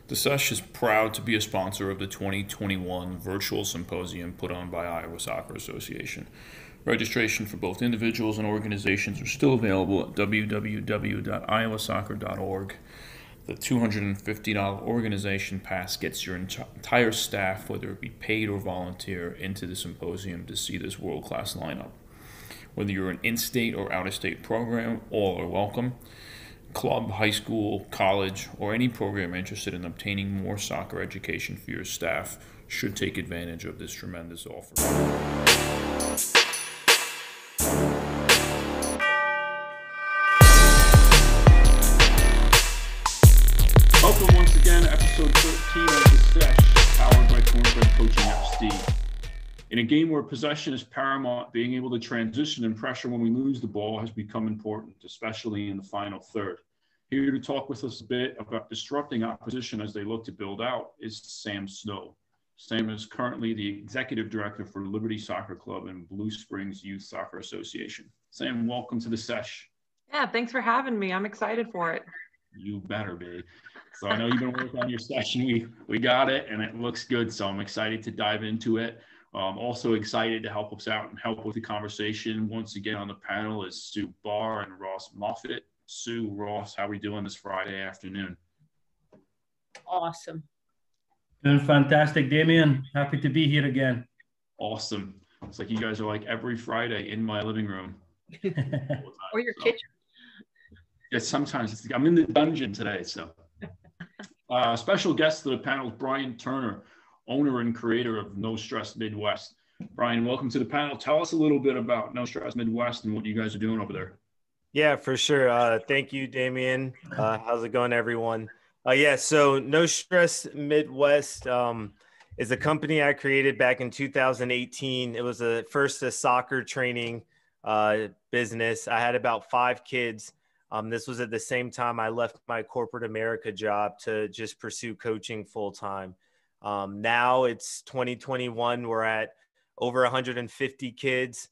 The Sesh is proud to be a sponsor of the 2021 virtual symposium put on by Iowa Soccer Association. Registration for both individuals and organizations are still available at www.iowasoccer.org. The $250 organization pass gets your entire staff, whether it be paid or volunteer, into the symposium to see this world-class lineup. Whether you're an in-state or out-of-state program, all are welcome. Club, high school, college, or any program interested in obtaining more soccer education for your staff should take advantage of this tremendous offer. Welcome once again to episode 13 of the Sesh, powered by Cornbread Coaching FC. In a game where possession is paramount, being able to transition and pressure when we lose the ball has become important, especially in the final third. Here to talk with us a bit about disrupting opposition as they look to build out is Sam Snow. Sam is currently the Executive Director for Liberty Soccer Club and Blue Springs Youth Soccer Association. Sam, welcome to the Sesh. Yeah, thanks for having me. I'm excited for it. You better be. So I know you've been working on your session. We got it, and it looks good, so I'm excited to dive into it. Also excited to help us out and help with the conversation. Once again on the panel is Sue Barr and Ross Moffitt. Sue, Ross, how are we doing this Friday afternoon? Awesome. Doing fantastic, Damien. Happy to be here again. Awesome. It's like you guys are like every Friday in my living room. Or your kitchen. Yeah, sometimes I'm in the dungeon today. So, special guest to the panel is Brian Turner, owner and creator of No Stress Midwest. Brian, welcome to the panel. Tell us a little bit about No Stress Midwest and what you guys are doing over there. Yeah, for sure. Thank you, Damien. How's it going, everyone? So No Stress Midwest is a company I created back in 2018. It was a soccer training business. I had about 5 kids. This was at the same time I left my corporate America job to just pursue coaching full time. Now it's 2021. We're at over 150 kids,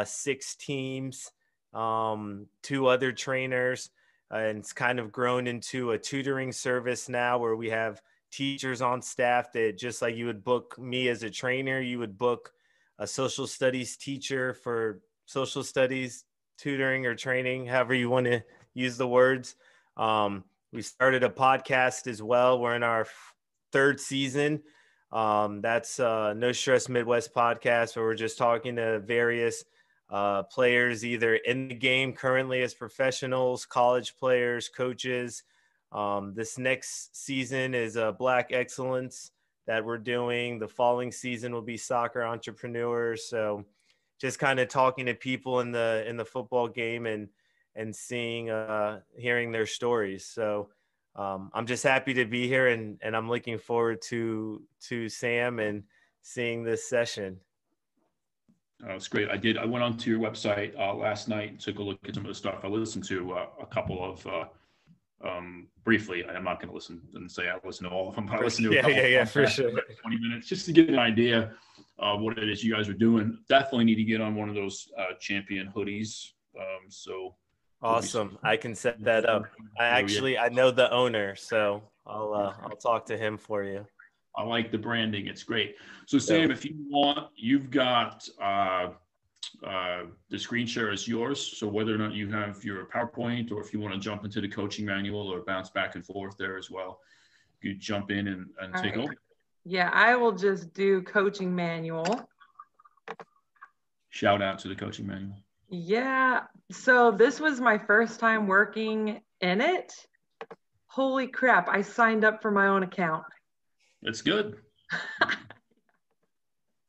6 teams, 2 other trainers, and it's kind of grown into a tutoring service now where we have teachers on staff that, just like you would book me as a trainer, you would book a social studies teacher for social studies tutoring or training, however you want to use the words. We started a podcast as well. We're in our 3rd season. That's No Stress Midwest podcast, where we're just talking to various players, either in the game currently as professionals, college players, coaches. This next season is Black Excellence that we're doing. The following season will be Soccer Entrepreneurs. So just kind of talking to people in the football game and seeing, hearing their stories. So I'm just happy to be here, and I'm looking forward to Sam and seeing this session. It's great. I went onto your website last night and took a look at some of the stuff. I listened to a couple of briefly. I'm not going to listen and say I listened to all of them, but I listened to a couple for sure. 20 minutes just to get an idea of what it is you guys are doing. Definitely need to get on one of those champion hoodies. So awesome. I can set that up. I know the owner, so I'll talk to him for you. I like the branding. It's great. So Sam, if you want, you've got the screen share is yours. So whether or not you have your PowerPoint, or if you want to jump into the coaching manual or bounce back and forth there as well, you jump in and take over. Yeah, I will just do coaching manual. Shout out to the coaching manual. Yeah. So this was my first time working in it. Holy crap. I signed up for my own account. It's good.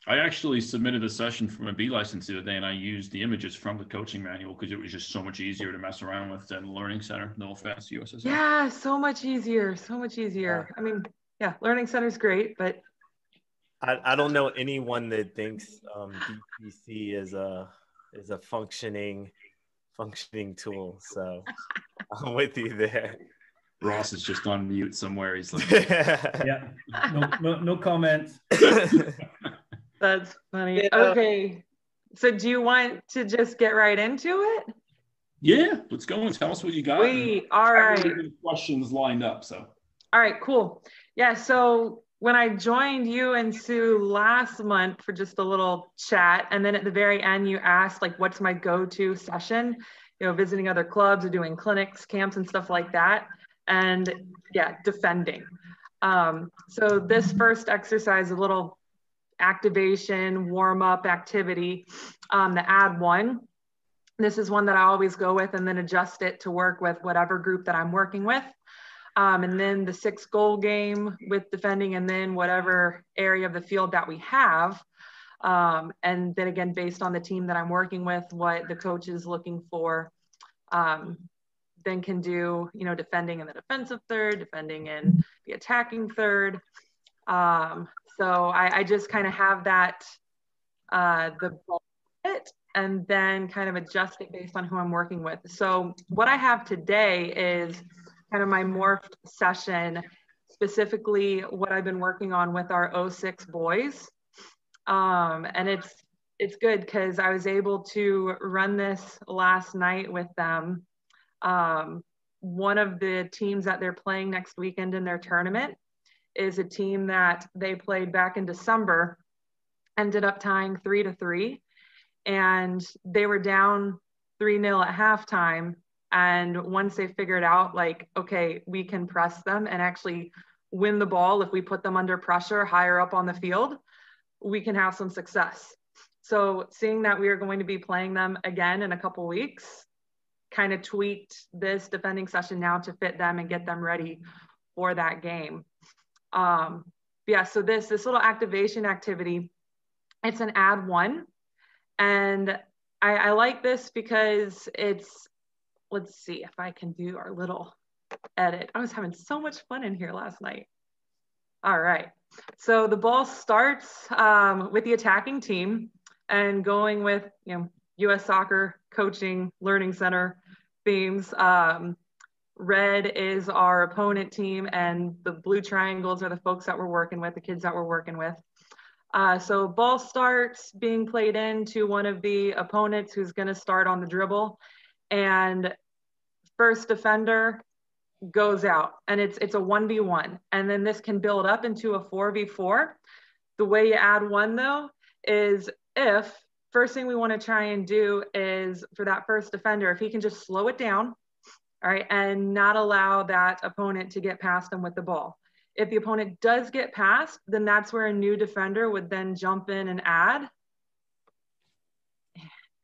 I actually submitted a session for my B license the other day, and I used the images from the coaching manual because it was just so much easier to mess around with than the Learning Center. No offense to USSR. Yeah, so much easier. So much easier. I mean, yeah, Learning Center is great, but I don't know anyone that thinks DPC is a functioning tool. So I'm with you there. Ross is just on mute somewhere. He's like, Yeah, no comments. That's funny. Okay. So do you want to just get right into it? Yeah, let's go and tell us what you got. All right. Questions lined up. So All right, cool. Yeah, so when I joined you and Sue last month for just a little chat, and then at the very end, you asked like, what's my go-to session? You know, visiting other clubs or doing clinics, camps and stuff like that. And yeah, defending. So this first exercise, a little activation, warm-up activity, the add one. This is one that I always go with and then adjust it to work with whatever group that I'm working with. And then the 6 goal game with defending, and then whatever area of the field that we have. And then again, based on the team that I'm working with, what the coach is looking for, then can do, you know, defending in the defensive third, defending in the attacking third. So I just kind of have that, the ball and then kind of adjust it based on who I'm working with. So what I have today is kind of my morphed session, specifically what I've been working on with our 06 boys. And it's good because I was able to run this last night with them. One of the teams that they're playing next weekend in their tournament is a team that they played back in December, ended up tying 3-3. And they were down 3-0 at halftime. And once they figured out like, okay, we can press them and actually win the ball if we put them under pressure higher up on the field, we can have some success. So seeing that we are going to be playing them again in a couple weeks, kind of tweaked this defending session now to fit them and get them ready for that game. Yeah, so this little activation activity, it's an add one. And I like this because it's, let's see if I can do our little edit. I was having so much fun in here last night. All right. So the ball starts with the attacking team and going with, you know, U.S. Soccer Coaching Learning Center themes. Red is our opponent team and the blue triangles are the folks that we're working with, the kids that we're working with. So ball starts being played into one of the opponents who's going to start on the dribble, and first defender goes out, and it's a 1v1, and then this can build up into a 4v4. The way you add one though is if first thing we want to try and do is for that first defender, if he can just slow it down, all right, and not allow that opponent to get past him with the ball. If the opponent does get past, then that's where a new defender would then jump in and add.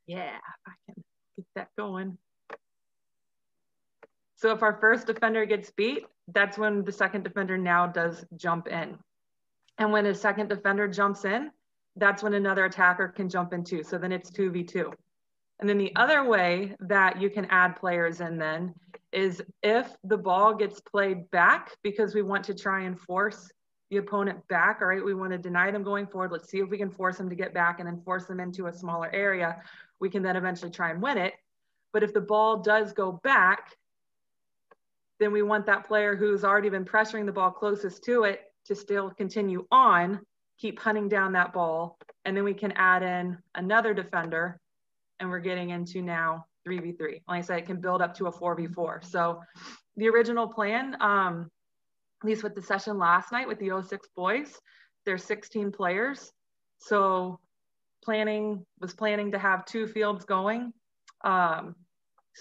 Yeah, if I can get that going. So if our first defender gets beat, that's when the second defender now does jump in. And when a second defender jumps in, that's when another attacker can jump in too. So then it's 2v2. And then the other way that you can add players in then is if the ball gets played back, because we want to try and force the opponent back, all right, we want to deny them going forward. Let's see if we can force them to get back and then force them into a smaller area. We can then eventually try and win it. But if the ball does go back, then we want that player who's already been pressuring the ball closest to it to still continue on, keep hunting down that ball. And then we can add in another defender, and we're getting into now 3v3. Like I said, it can build up to a 4v4. So the original plan, at least with the session last night with the 06 boys, there's 16 players. So was planning to have 2 fields going. So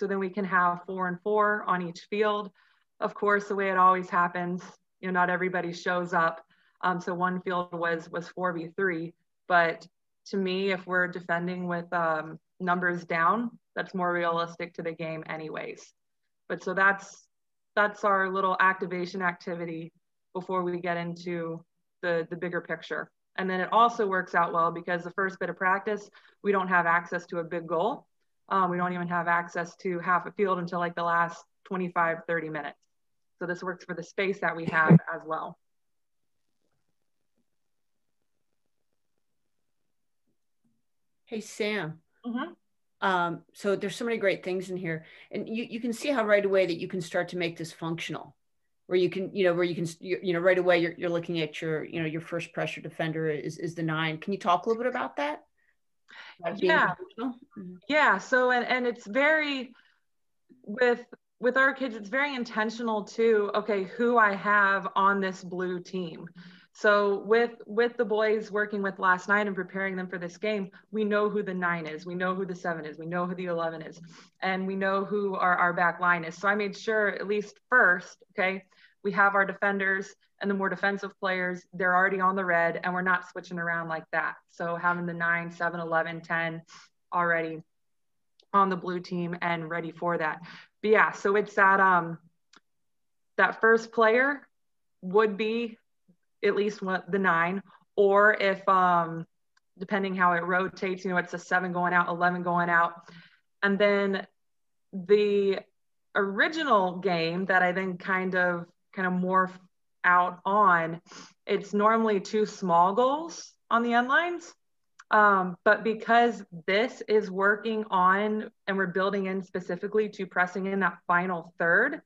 then we can have 4 and 4 on each field. Of course, the way it always happens, you know, not everybody shows up. So one field was 4v3, but to me, if we're defending with numbers down, that's more realistic to the game anyways. But so that's our little activation activity before we get into the bigger picture. And then it also works out well because the first bit of practice, we don't have access to a big goal. We don't even have access to half a field until like the last 25, 30 minutes. So this works for the space that we have as well. Hey, Sam. Mm-hmm. So there's so many great things in here, and you can see how right away that you can start to make this functional, where you can, right away you're looking at your first pressure defender is the 9. Can you talk a little bit about that? Yeah. Yeah. So, and it's very with with our kids, it's very intentional too. Okay, who I have on this blue team. So with the boys working with last night and preparing them for this game, we know who the 9 is, we know who the 7 is, we know who the 11 is, and we know who our back line is. So I made sure, at least first, okay, we have our defenders and the more defensive players, they're already on the red, and we're not switching around like that. So having the 9, 7, 11, 10 already on the blue team and ready for that. But yeah, so it's that that first player would be at least the 9, or if depending how it rotates, you know, it's a 7 going out, 11 going out. And then the original game that I then kind of morph out on, it's normally 2 small goals on the end lines. But because this is working on, and we're building in specifically to pressing in that final third,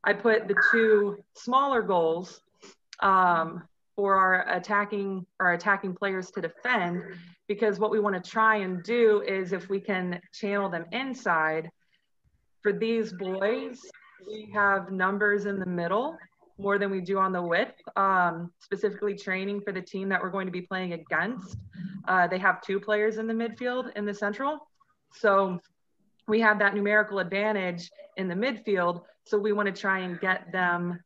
I put the 2 smaller goals for our attacking players to defend, because what we want to try and do is, if we can channel them inside, for these boys, we have numbers in the middle more than we do on the width, specifically training for the team that we're going to be playing against. They have 2 players in the midfield in the central. So we have that numerical advantage in the midfield. So we want to try and get them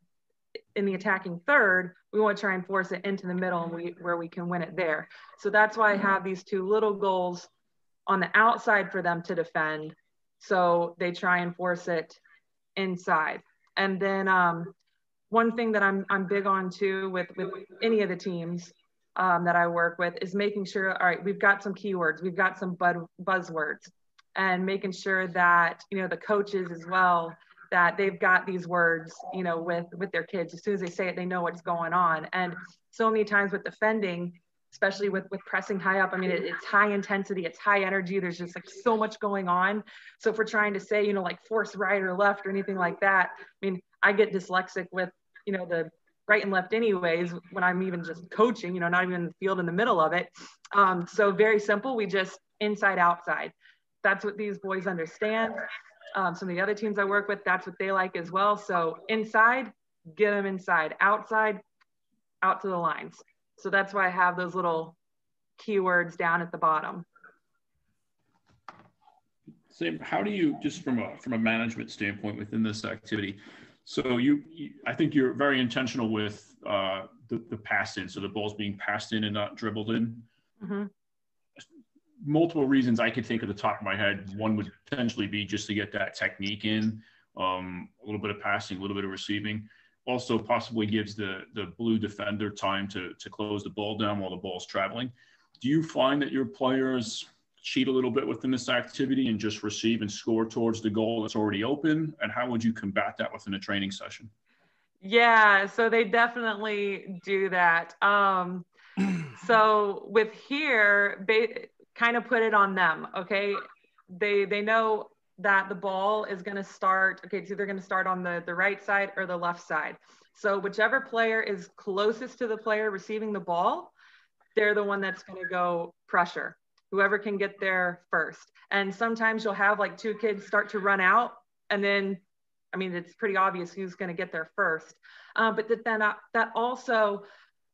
in the attacking third. We want to try and force it into the middle, and where we can win it there. So that's why I have these 2 little goals on the outside for them to defend. So they try and force it inside. And then one thing that I'm big on too with any of the teams that I work with is making sure, all right, we've got some keywords, we've got some buzzwords, and making sure that, you know, the coaches as well, that they've got these words, you know, with their kids. As soon as they say it, they know what's going on. And so many times with defending, especially with pressing high up, I mean, it's high intensity, it's high energy. There's just like so much going on. So if we're trying to say, you know, like force right or left or anything like that, I mean, I get dyslexic with, you know, the right and left anyways, when I'm even just coaching, you know, not even in the field in the middle of it. So very simple. We just inside, outside. That's what these boys understand. Some of the other teams I work with, that's what they like as well. So inside, get them inside. Outside, out to the lines. So that's why I have those little keywords down at the bottom. Sam, how do you, just from a management standpoint within this activity, so I think you're very intentional with the pass in, so the ball's being passed in and not dribbled in. Mm-hmm. Multiple reasons I could think of the top of my head. One would potentially be just to get that technique in, a little bit of passing, a little bit of receiving. Also possibly gives the blue defender time to close the ball down while the ball's traveling. Do you find that your players cheat a little bit within this activity and just receive and score towards the goal that's already open? And how would you combat that within a training session? Yeah, so they definitely do that. So with here, kind of put it on them, okay? They know that the ball is going to start, okay, it's either going to start on the right side or the left side. So whichever player is closest to the player receiving the ball, they're the one that's going to go pressure, whoever can get there first. And sometimes you'll have like 2 kids start to run out, and then, I mean, it's pretty obvious who's going to get there first. But then that also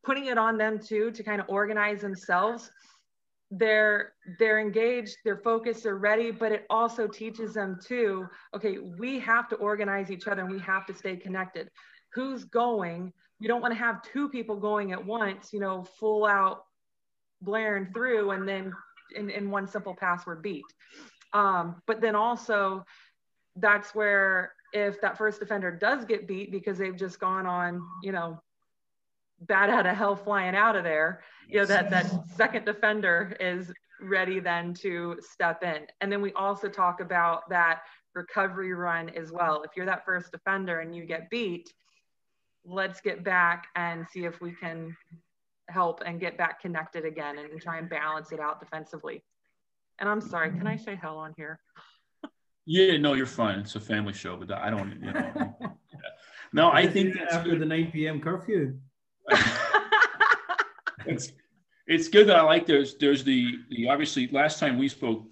putting it on them too, to kind of organize themselves. They're engaged, they're focused, they're ready, but it also teaches them too, okay, we have to organize each other and we have to stay connected. Who's going? We don't want to have 2 people going at once, you know, full out blaring through, and then in one simple pass we're beat. But then also that's where, if that first defender does get beat because they've just gone on, you know, bat out of hell flying out of there, you know, that second defender is ready then to step in. And then we also talk about that recovery run as well. If you're that first defender and you get beat, let's get back and see if we can help and get back connected again and try and balance it out defensively. And I'm sorry, can I say hell on here? Yeah, no, you're fine. It's a family show, but I don't, you know. Yeah. No, I think that's after the 9 p.m. curfew. It's good that I like there's the obviously last time we spoke,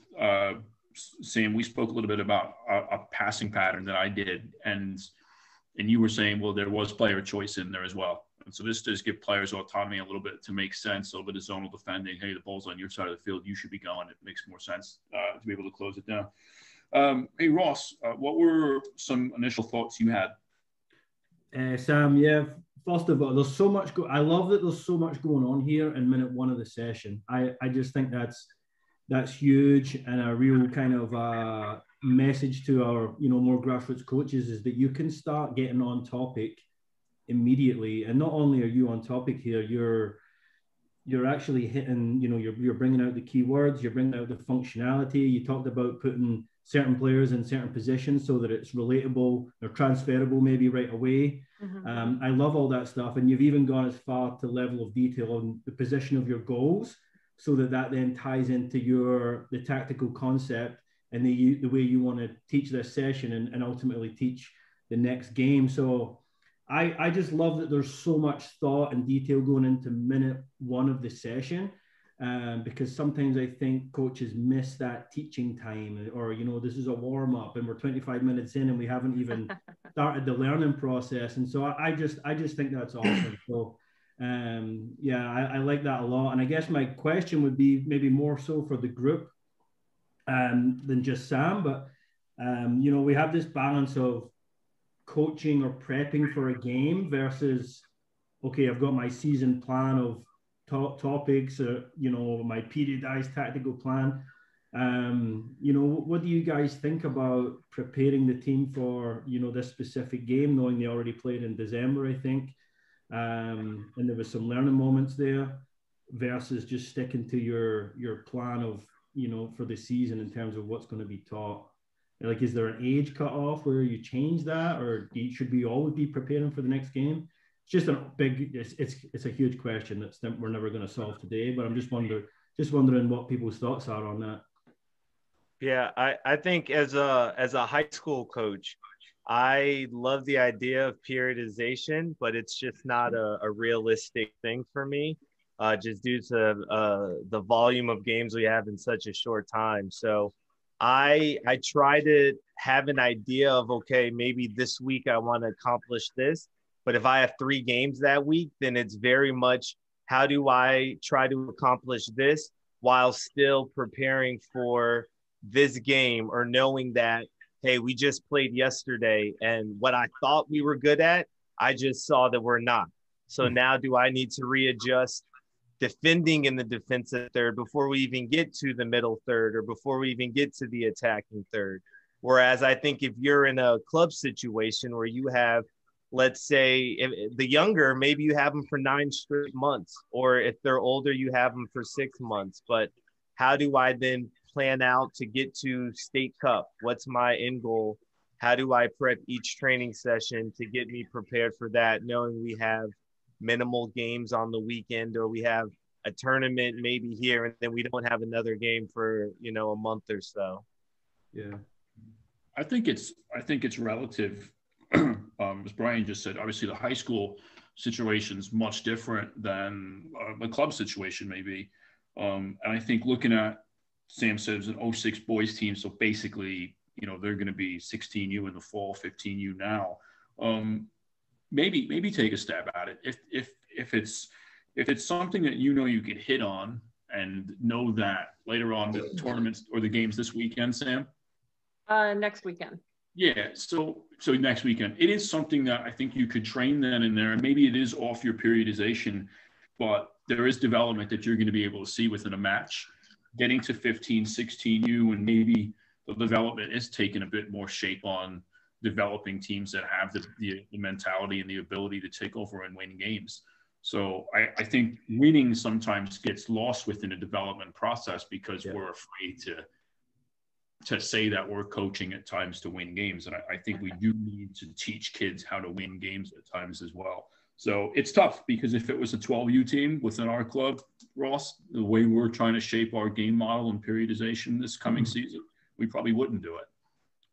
Sam, we spoke a little bit about a passing pattern that I did, and you were saying, well, there was player choice in there as well. And so this does give players autonomy a little bit to make sense, a little bit of zonal defending. Hey, the ball's on your side of the field. You should be going. It makes more sense to be able to close it down. Hey, Ross, what were some initial thoughts you had? Sam, yeah, first of all, there's so much. I love that there's so much going on here in minute one of the session. I just think that's huge, and a real kind of message to our more grassroots coaches is that you can start getting on topic immediately. And not only are you on topic here, you're actually hitting, you're bringing out the keywords, you're bringing out the functionality. You talked about putting certain players in certain positions so that it's relatable or transferable maybe right away. Mm-hmm. I love all that stuff. And you've even gone as far to level of detail on the position of your goals, so that then ties into the tactical concept and the way you want to teach this session and ultimately teach the next game. So I just love that there's so much thought and detail going into minute one of the session, because sometimes I think coaches miss that teaching time, or, this is a warm up and we're 25 minutes in and we haven't even started the learning process. And so I just think that's awesome. So yeah, I like that a lot. And I guess my question would be maybe more so for the group than just Sam, but we have this balance of coaching or prepping for a game versus, okay, I've got my season plan of topics, my periodized tactical plan. What do you guys think about preparing the team for, this specific game, knowing they already played in December, I think, and there was some learning moments there, versus just sticking to your plan of, for the season in terms of what's going to be taught? Like, is there an age cutoff where you change that, or should we always be preparing for the next game? It's just it's a huge question that we're never going to solve today, but I'm just wondering what people's thoughts are on that. Yeah, I think as a high school coach, I love the idea of periodization, but it's just not a realistic thing for me, just due to the volume of games we have in such a short time. So I try to have an idea of, okay, maybe this week I want to accomplish this, but if I have 3 games that week, then it's very much, how do I try to accomplish this while still preparing for this game, or knowing that, hey, we just played yesterday and what I thought we were good at, I just saw that we're not. So now do I need to readjust defending in the defensive third before we even get to the middle third, or before we even get to the attacking third? Whereas I think if you're in a club situation where you have, let's say, if the younger, maybe you have them for 9 straight months, or if they're older, you have them for 6 months. But how do I then plan out to get to state cup? What's my end goal? How do I prep each training session to get me prepared for that, knowing we have minimal games on the weekend, or we have a tournament maybe here and then we don't have another game for a month or so? Yeah, I think it's relative. As Brian just said, obviously the high school situation is much different than the club situation maybe. And I think looking at, Sam says, an 06 boys team, so basically they're going to be 16U in the fall, 15U now. Maybe take a stab at it. If it's something that you could hit on, and know that later on the tournaments or the games this weekend, Sam? Next weekend. Yeah, so next weekend. It is something that I think you could train then and there, and maybe it is off your periodization, but there is development that you're going to be able to see within a match. Getting to 15, 16U, and maybe the development is taking a bit more shape on developing teams that have the mentality and the ability to take over and win games. So I think winning sometimes gets lost within a development process because we're afraid to say that we're coaching at times to win games. And I think we do need to teach kids how to win games at times as well. So it's tough, because if it was a 12U team within our club, Ross, the way we're trying to shape our game model and periodization this coming season, we probably wouldn't do it.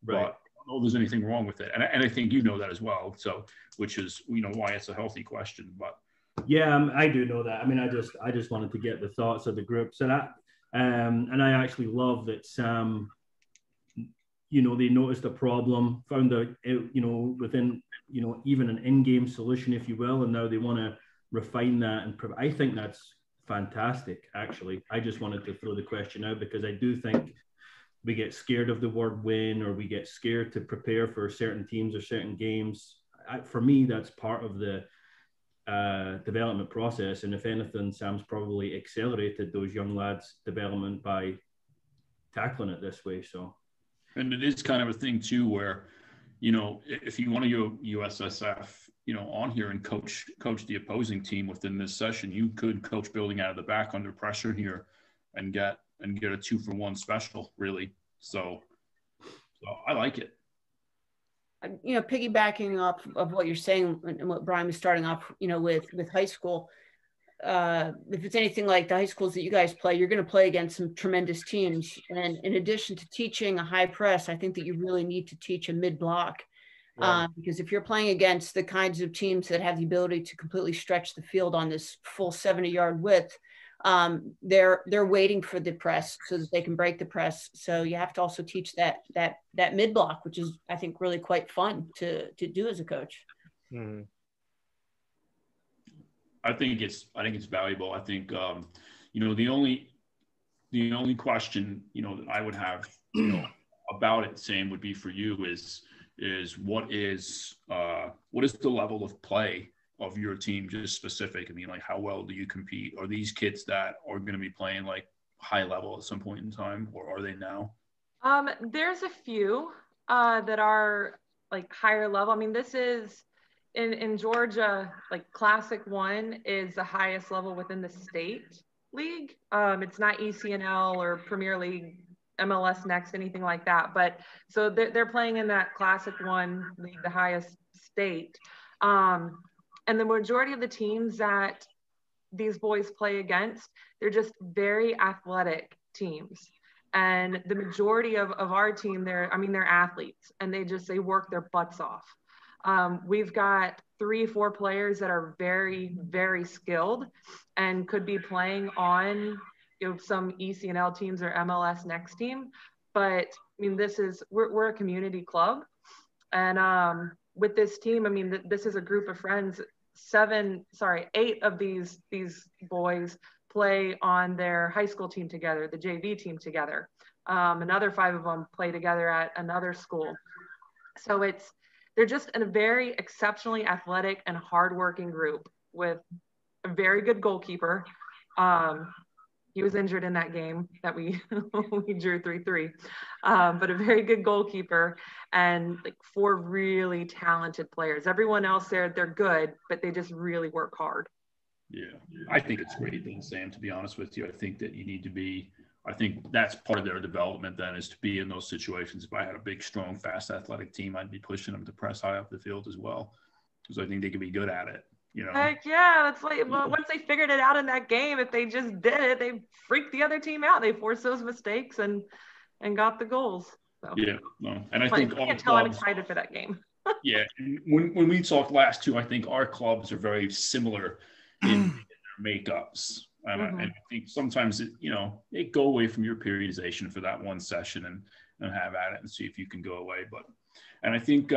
Right. But I don't know if there's anything wrong with it. And I think that as well. So, which is, why it's a healthy question. But yeah, I do know that. I mean, I just wanted to get the thoughts of the group. So that, and I actually love that Sam you know, they noticed a problem, found a, you know, within, you know, even an in-game solution, if you will, and now they want to refine that. And I think that's fantastic, actually. I just wanted to throw the question out because I do think we get scared of the word win, or we get scared to prepare for certain teams or certain games. For me, that's part of the development process. And if anything, Sam's probably accelerated those young lads' development by tackling it this way. So, and it is kind of a thing too, where, you know, if you want to go USSF, you know, on here and coach the opposing team within this session, you could coach building out of the back under pressure here and get a 2-for-1 special, really. So I like it. You know, piggybacking off of what you're saying and what Brian was starting off, you know, with high school, if it's anything like the high schools that you guys play, you're going to play against some tremendous teams. And in addition to teaching a high press, I think that you really need to teach a mid block. Because if you're playing against the kinds of teams that have the ability to completely stretch the field on this full 70-yard width, they're waiting for the press so that they can break the press. So you have to also teach that mid block, which is, I think, really quite fun to do as a coach. Mm-hmm. I think it's valuable. I think you know, the only question, you know, that I would have, you know, about it, Sam, would be for you is what is the level of play of your team, just specific? I mean, like, how well do you compete? Are these kids that are going to be playing like high level at some point in time, or are they now? There's a few that are like higher level. I mean, this is in Georgia, like Classic 1 is the highest level within the state league. It's not ECNL or Premier League, MLS Next, anything like that. But so they're playing in that Classic 1 league, the highest state. And the majority of the teams that these boys play against, they're just very athletic teams. And the majority of our team, they're athletes, and they work their butts off. We've got 3-4 players that are very, very skilled and could be playing on, you know, some ECNL teams or MLS Next team. But I mean, we're a community club. And with this team, I mean, this is a group of friends. 8 of these boys play on their high school team together, the JV team together. Another 5 of them play together at another school. So they're just a very exceptionally athletic and hardworking group with a very good goalkeeper. He was injured in that game that we drew 3-3, but a very good goalkeeper and like 4 really talented players. Everyone else they're good, but they just really work hard. Yeah, I think it's great then, Sam, to be honest with you. I think that you need to be, I think that's part of their development then, is to be in those situations. If I had a big, strong, fast, athletic team, I'd be pushing them to press high up the field as well, because I think they could be good at it. You know? Heck yeah, that's like, well, once they figured it out in that game, if they just did it, they freaked the other team out. They forced those mistakes and got the goals. So. Yeah, no, and I think you can't tell I'm excited for that game. Yeah, when we talked last too, I think our clubs are very similar in their makeups, and I think sometimes it go away from your periodization for that one session and have at it and see if you can go away. And I think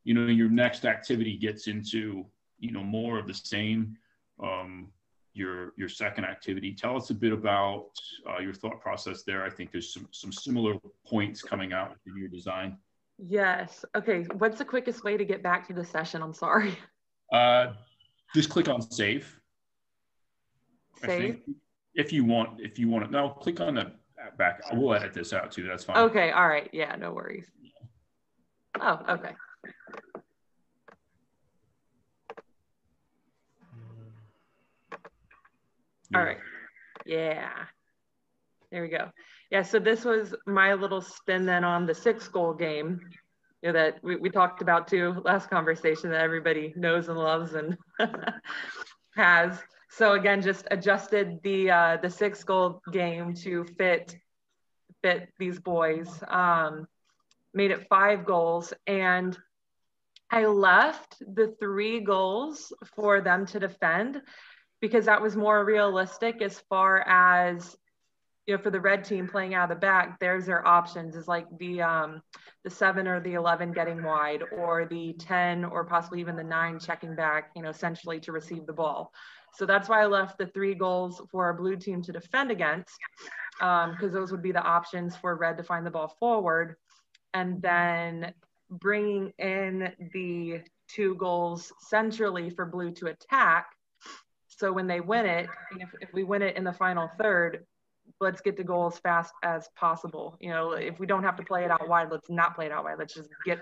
your next activity gets into more of the same. Your second activity. Tell us a bit about your thought process there. I think there's some similar points coming out in your design. Yes. Okay. What's the quickest way to get back to the session? I'm sorry. Just click on save. Save. If you want it. No, click on the back. I will edit this out too. That's fine. Okay. All right. Yeah. No worries. Oh, okay. All right. Yeah. There we go. Yeah. So this was my little spin then on the 6-goal game that we talked about too, last conversation, that everybody knows and loves and has. So again, just adjusted the 6-goal game to fit these boys, made it 5 goals. And I left the 3 goals for them to defend, because that was more realistic as far as you know, for the red team playing out of the back, there's their options is like the 7 or the 11 getting wide, or the 10 or possibly even the 9 checking back, you know, essentially to receive the ball. So that's why I left the 3 goals for our blue team to defend against, because those would be the options for red to find the ball forward, and then bringing in the 2 goals centrally for blue to attack. So when they win it, and if we win it in the final third, let's get the goal as fast as possible. You know, if we don't have to play it out wide, let's not play it out wide. Let's just get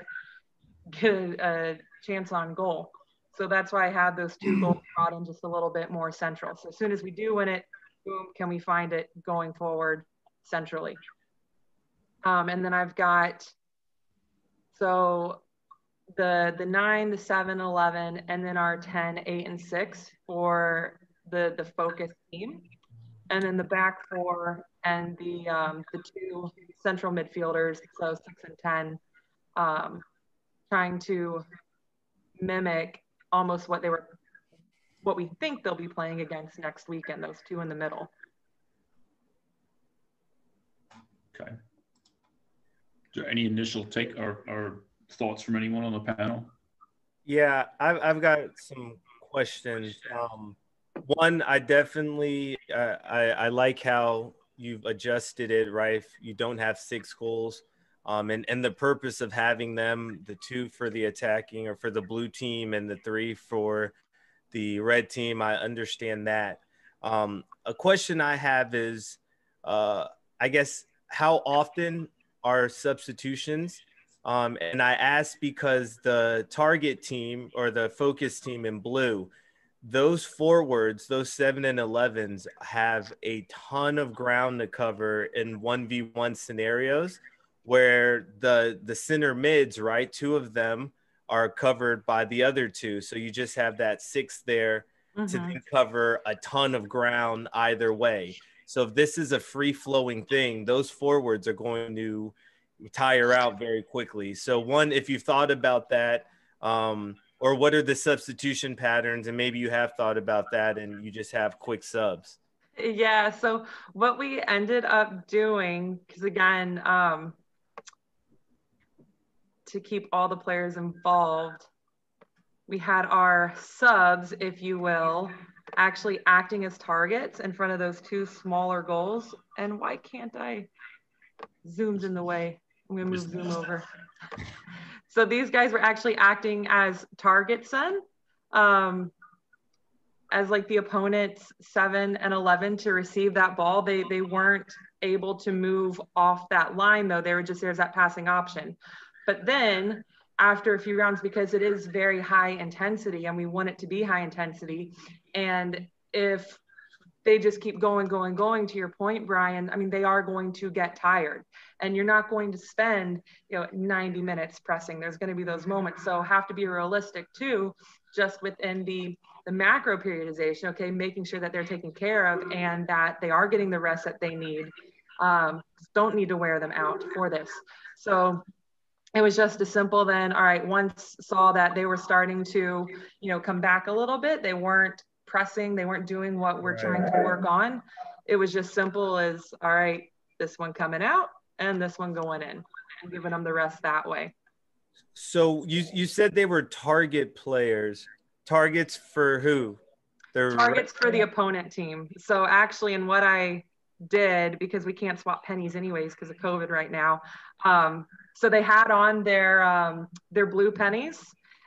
a chance on goal. So that's why I had those 2 goals brought in just a little bit more central. So as soon as we do win it, boom, can we find it going forward centrally? And then I've got, so the 9, the 7, 11, and then our 10, 8, and 6 for the focus team. And then the back 4 and the 2 central midfielders, so 6 and 10, trying to mimic almost what we think they'll be playing against next weekend, those 2 in the middle. Okay. Is there any initial take or thoughts from anyone on the panel? Yeah, I've got some questions. One, I definitely I like how you've adjusted it, right? If you don't have 6 goals, and the purpose of having them, the 2 for the attacking or for the blue team and the 3 for the red team, I understand that. A question I have is, I guess, how often are substitutions? And I ask because the target team or the focus team in blue, those forwards, those 7 and 11s have a ton of ground to cover in 1v1 scenarios where the center mids, right, 2 of them are covered by the other 2. So you just have that 6 there to then cover a ton of ground either way. So if this is a free-flowing thing, those forwards are going to tire out very quickly. So one, if you've thought about that, or what are the substitution patterns, and maybe you have thought about that and you just have quick subs. Yeah, so what we ended up doing, because again, to keep all the players involved, we had our subs, if you will, actually acting as targets in front of those 2 smaller goals. And why can't I? Zoom's in the way. I'm gonna move Zoom over. So these guys were actually acting as targets then, as like the opponent's 7 and 11 to receive that ball. They weren't able to move off that line though. They were just there as that passing option. But then after a few rounds, because it is very high intensity and we want it to be high intensity, and if they just keep going, to your point, Brian, I mean, they are going to get tired, and you're not going to spend, 90 minutes pressing. There's going to be those moments. So have to be realistic too, just within the macro periodization, okay, making sure that they're taken care of and that they are getting the rest that they need. Don't need to wear them out for this. So it was just as simple then, all right, once saw that they were starting to, come back a little bit, they weren't pressing, they weren't doing what we're trying to work on. It was just simple as, all right, this one coming out and this one going in, and giving them the rest that way. So you said they were target players. Targets for who? They're targets for the opponent team. So actually, in what I did, because we can't swap pennies anyways because of COVID right now, so they had on their blue pennies,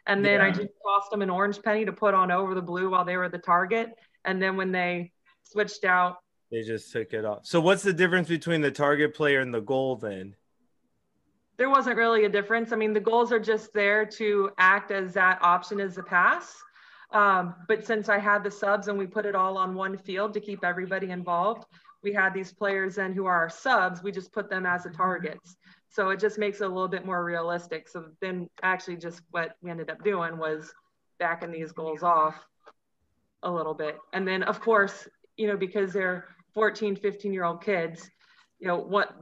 and then I just tossed them an orange penny to put on over the blue while they were the target. And then when they switched out, they just took it off. So what's the difference between the target player and the goal then? There wasn't really a difference. I mean, the goals are just there to act as that option as the pass. But since I had the subs and we put it all on one field to keep everybody involved, we had these players then who are our subs, we just put them as the targets. So it just makes it a little bit more realistic. So then actually just what we ended up doing was backing these goals off a little bit. And then of course, because they're 14, 15-year-old kids, what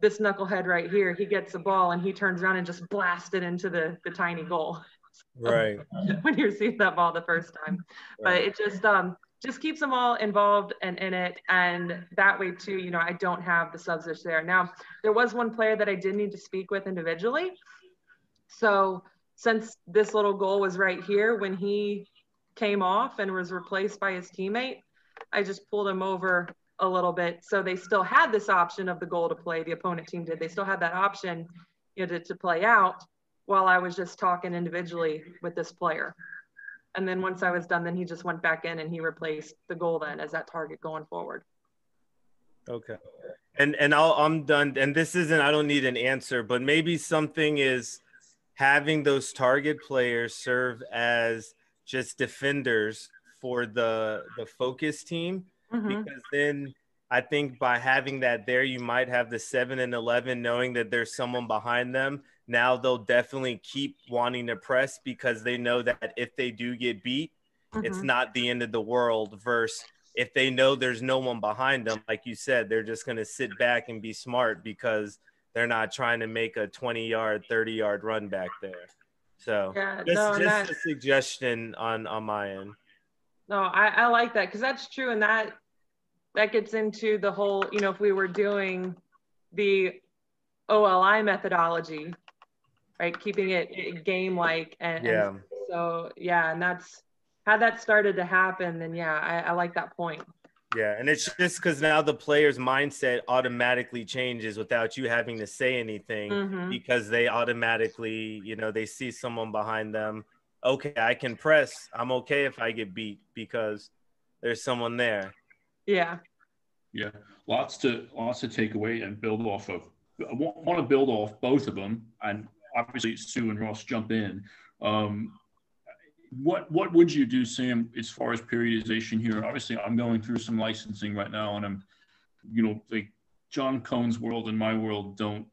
this knucklehead right here, he gets the ball and he turns around and just blasts it into the tiny goal. Right. When you receive that ball the first time. Right. But it just keeps them all involved and in it. And that way too, you know, I don't have the subs that's there. Now, there was one player that I did need to speak with individually. So since this little goal was right here, when he came off and was replaced by his teammate, I just pulled him over a little bit. So they still had this option of the goal to play, the opponent team did. They still had that option, you know, to play out while I was just talking individually with this player. And then once I was done, then he just went back in and he replaced the goal then as that target going forward. Okay. And I'm done. And this isn't, I don't need an answer, but maybe something is having those target players serve as just defenders for the focus team. Because then I think by having that there, you might have the 7 and 11 knowing that there's someone behind them. Now they'll definitely keep wanting to press because they know that if they do get beat, it's not the end of the world, versus if they know there's no one behind them, like you said, they're just going to sit back and be smart because they're not trying to make a 20-yard, 30-yard run back there. So yeah, just a suggestion on my end. No, I like that because that's true. And that gets into the whole, you know, if we were doing the OLI methodology, right, keeping it game-like. And so, yeah, and that's how that started to happen. Then, yeah, I like that point. Yeah, and it's just because now the player's mindset automatically changes without you having to say anything because they automatically, you know, they see someone behind them. Okay, I can press. I'm okay if I get beat because there's someone there. Yeah. Yeah, lots to take away and build off of. I want to build off both of them, and obviously Sue and Ross jump in. What would you do, Sam, as far as periodization here? Obviously, I'm going through some licensing right now, and I'm, you know, like John Cohn's world and my world don't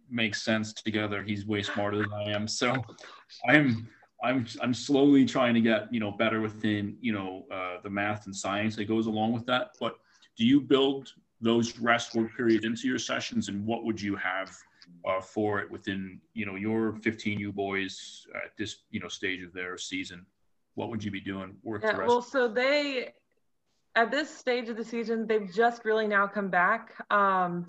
make sense together. He's way smarter than I am, so I'm slowly trying to get, you know, better within, you know, the math and science that goes along with that. But do you build those rest work periods into your sessions, and what would you have for it within, you know, your 15U boys at this, you know, stage of their season? What would you be doing? Well, so they, at this stage of the season, they've just really now come back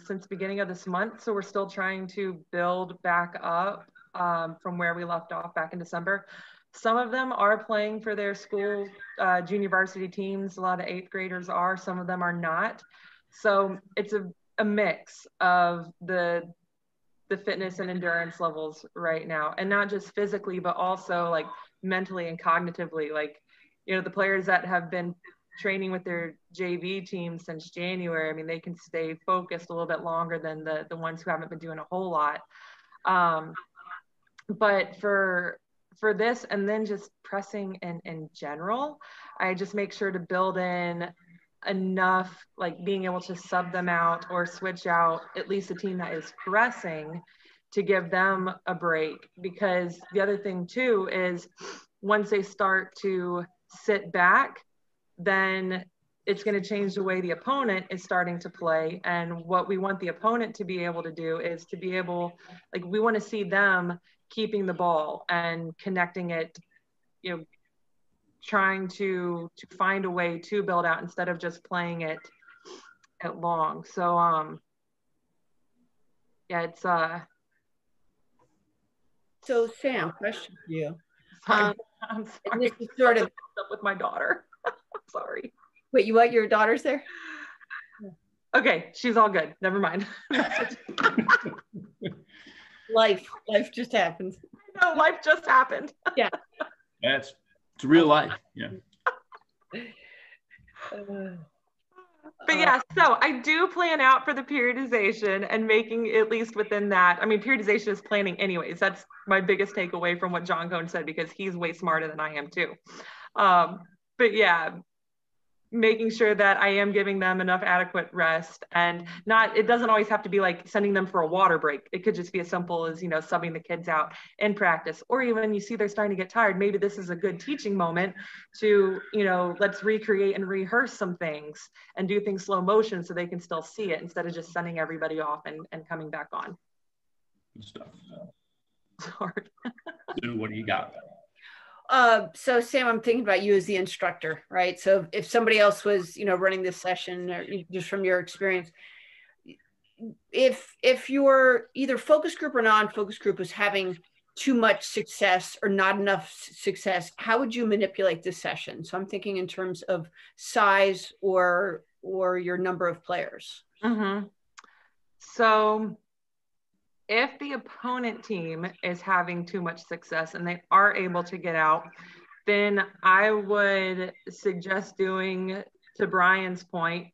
since the beginning of this month. So we're still trying to build back up from where we left off back in December. Some of them are playing for their school junior varsity teams. A lot of 8th graders are, some of them are not. So it's a mix of the fitness and endurance levels right now, and not just physically, but also like mentally and cognitively. Like, you know, the players that have been training with their JV team since January, I mean, they can stay focused a little bit longer than the ones who haven't been doing a whole lot. But for this, and then just pressing in general, I just make sure to build in enough, like being able to sub them out or switch out at least a team that is pressing to give them a break. Because the other thing too is once they start to sit back, then it's going to change the way the opponent is starting to play. And what we want the opponent to be able to do is to be able, like, we want to see them keeping the ball and connecting it, you know, trying to find a way to build out instead of just playing it at long. So yeah, it's so Sam, question for you. I'm sorry. This is sort of up with my daughter. Sorry. Wait, you what? Your daughter's there? Okay, she's all good. Never mind. Life just happens. No, life just happened. Yeah. It's real life. Yeah. But yeah, so I do plan out for the periodization and making at least within that. I mean, periodization is planning anyways. That's my biggest takeaway from what John Cohn said, because he's way smarter than I am too. But yeah, making sure that I am giving them enough adequate rest, and it doesn't always have to be like sending them for a water break. It could just be as simple as, you know, subbing the kids out in practice, or even you see they're starting to get tired. Maybe this is a good teaching moment to, you know, let's recreate and rehearse some things and do things slow motion so they can still see it instead of just sending everybody off and coming back on. Good stuff. Sorry. So what do you got? So Sam, I'm thinking about you as the instructor, right? So if somebody else was, running this session, or just from your experience, if your either focus group or non-focus group was having too much success or not enough success, how would you manipulate this session? So I'm thinking in terms of size or your number of players. Mm-hmm. So if the opponent team is having too much success and they are able to get out, then I would suggest doing, to Brian's point,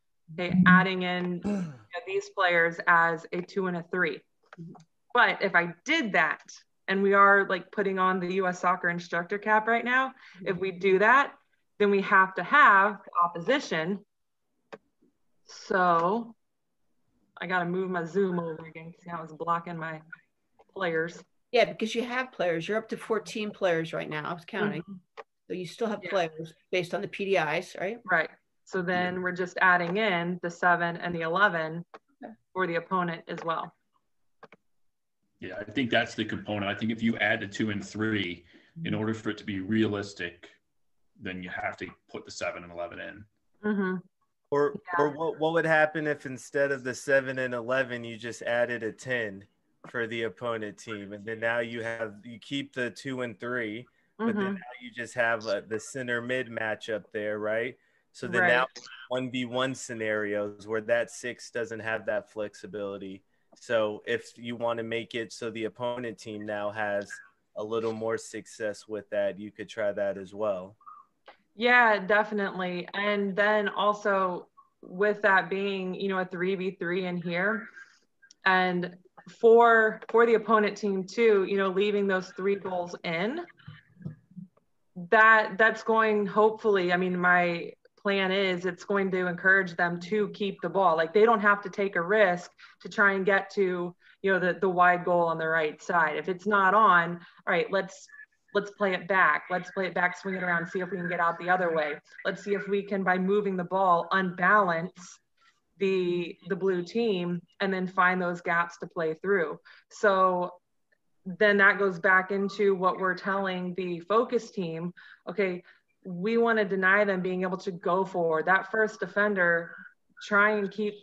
adding in these players as a 2 and a 3. But if I did that, and we are like putting on the US soccer instructor cap right now, if we do that, then we have to have opposition. So I got to move my Zoom over again because now it's blocking my players. Yeah, because you have players. You're up to 14 players right now. I was counting. Mm-hmm. So you still have players based on the PDIs, right? Right. So then we're just adding in the 7 and the 11 for the opponent as well. Yeah, I think that's the component. I think if you add the 2 and 3, in order for it to be realistic, then you have to put the 7 and 11 in. Mm-hmm. Or what would happen if instead of the 7 and 11, you just added a 10 for the opponent team, and then now you keep the 2 and 3, but then now you just have the center mid matchup there, right? So then now 1v1 scenarios where that 6 doesn't have that flexibility. So if you want to make it so the opponent team now has a little more success with that, you could try that as well. Yeah, definitely. And then also with that being, a 3v3 in here, and for the opponent team too, leaving those 3 goals in, that's going, hopefully, my plan is it's going to encourage them to keep the ball. Like, they don't have to take a risk to try and get to, the wide goal on the right side. If it's not on, all right, let's play it back. Let's play it back, swing it around, see if we can get out the other way. Let's see if we can, by moving the ball, unbalance the blue team and then find those gaps to play through. So then that goes back into what we're telling the focus team. Okay, we want to deny them being able to go forward. That first defender, try and keep